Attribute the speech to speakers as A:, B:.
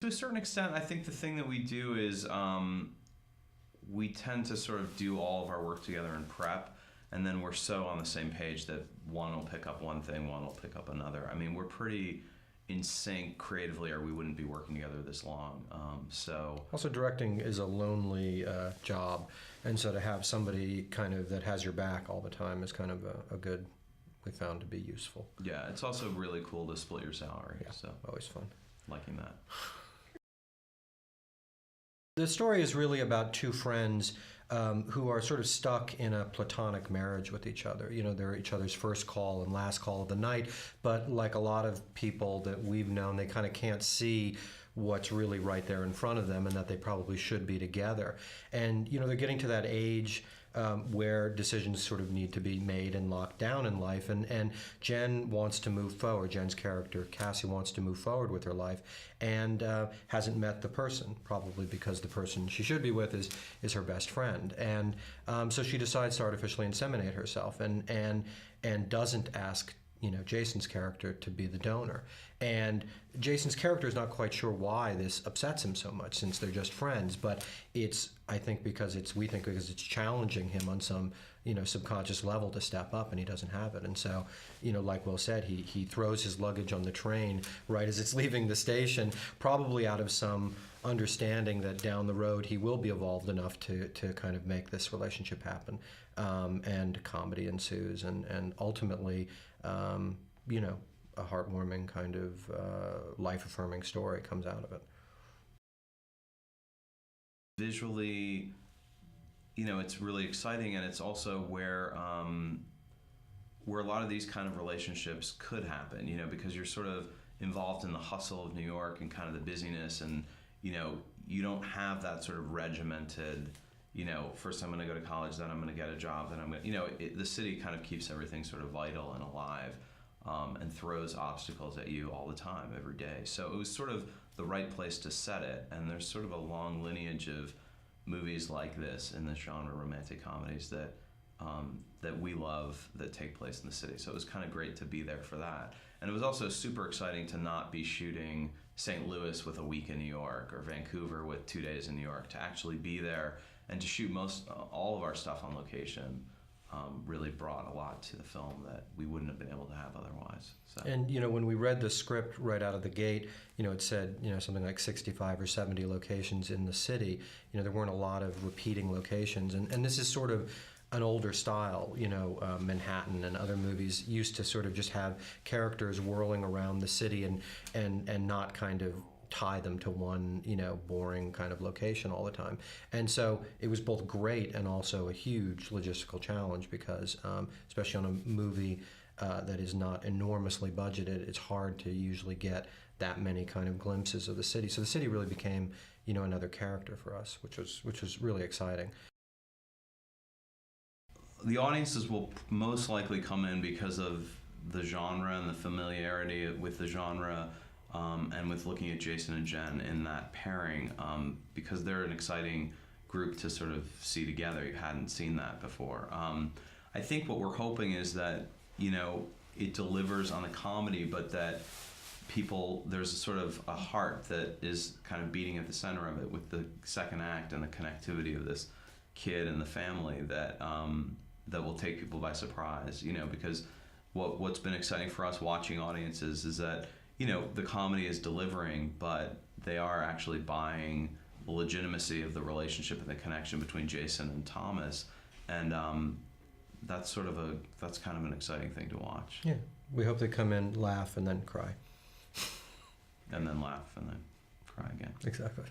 A: To a certain extent, I think the thing that we do is we tend to sort of do all of our work together in prep, and then we're so on the same page that one will pick up one thing, one will pick up another. I mean, we're pretty in sync creatively, or we wouldn't be working together this long.
B: Also, directing is a lonely job, and so to have somebody kind of that has your back all the time is kind of a good, we found to be useful.
A: Yeah, it's also really cool to split your salary.
B: Yeah,
A: so
B: always fun.
A: Liking that.
B: The story is really about two friends who are sort of stuck in a platonic marriage with each other. You know, they're each other's first call and last call of the night, but like a lot of people that we've known, they kind of can't see what's really right there in front of them and that they probably should be together. And, you know, they're getting to that age where decisions sort of need to be made and locked down in life. And Jen wants to move forward. Jen's character, Cassie, wants to move forward with her life and hasn't met the person, probably because the person she should be with is her best friend. And so she decides to artificially inseminate herself and doesn't ask, you know, Jason's character to be the donor. And Jason's character is not quite sure why this upsets him so much, since they're just friends, but it's, I think because it's challenging him on some, you know, subconscious level to step up, and he doesn't have it. And so, you know, like Will said, he throws his luggage on the train right as it's leaving the station, probably out of some understanding that down the road he will be evolved enough to kind of make this relationship happen. And comedy ensues, and ultimately, you know, a heartwarming kind of life-affirming story comes out of it.
A: Visually, you know, it's really exciting, and it's also where a lot of these kind of relationships could happen, you know, because you're sort of involved in the hustle of New York and kind of the busyness, and, you know, you don't have that sort of regimented, you know, first I'm going to go to college, then I'm going to get a job, then I'm going to, you know, the city kind of keeps everything sort of vital and alive, and throws obstacles at you all the time, every day. So it was sort of the right place to set it, and there's sort of a long lineage of movies like this in this genre, romantic comedies, that that we love that take place in the city. So it was kind of great to be there for that. And it was also super exciting to not be shooting St. Louis with a week in New York or Vancouver with 2 days in New York, to actually be there and to shoot all of our stuff on location. Really brought a lot to the film that we wouldn't have been able to have otherwise. So.
B: And, you know, when we read the script right out of the gate, you know, it said, you know, something like 65 or 70 locations in the city. You know, there weren't a lot of repeating locations. And this is sort of an older style, you know, Manhattan and other movies used to sort of just have characters whirling around the city and not kind of tie them to one, you know, boring kind of location all the time. And so it was both great and also a huge logistical challenge, because especially on a movie that is not enormously budgeted, it's hard to usually get that many kind of glimpses of the city. So the city really became, you know, another character for us, which was really exciting.
A: The audiences will most likely come in because of the genre and the familiarity with the genre, and with looking at Jason and Jen in that pairing, because they're an exciting group to sort of see together. You hadn't seen that before. I think what we're hoping is that, you know, it delivers on the comedy, but that there's a sort of a heart that is kind of beating at the center of it with the second act and the connectivity of this kid and the family that will take people by surprise, you know, because what's been exciting for us watching audiences is that, you know, the comedy is delivering, but they are actually buying the legitimacy of the relationship and the connection between Jason and Thomas, and that's kind of an exciting thing to watch.
B: Yeah, we hope they come in, laugh, and then cry.
A: And then laugh, and then cry again.
B: Exactly.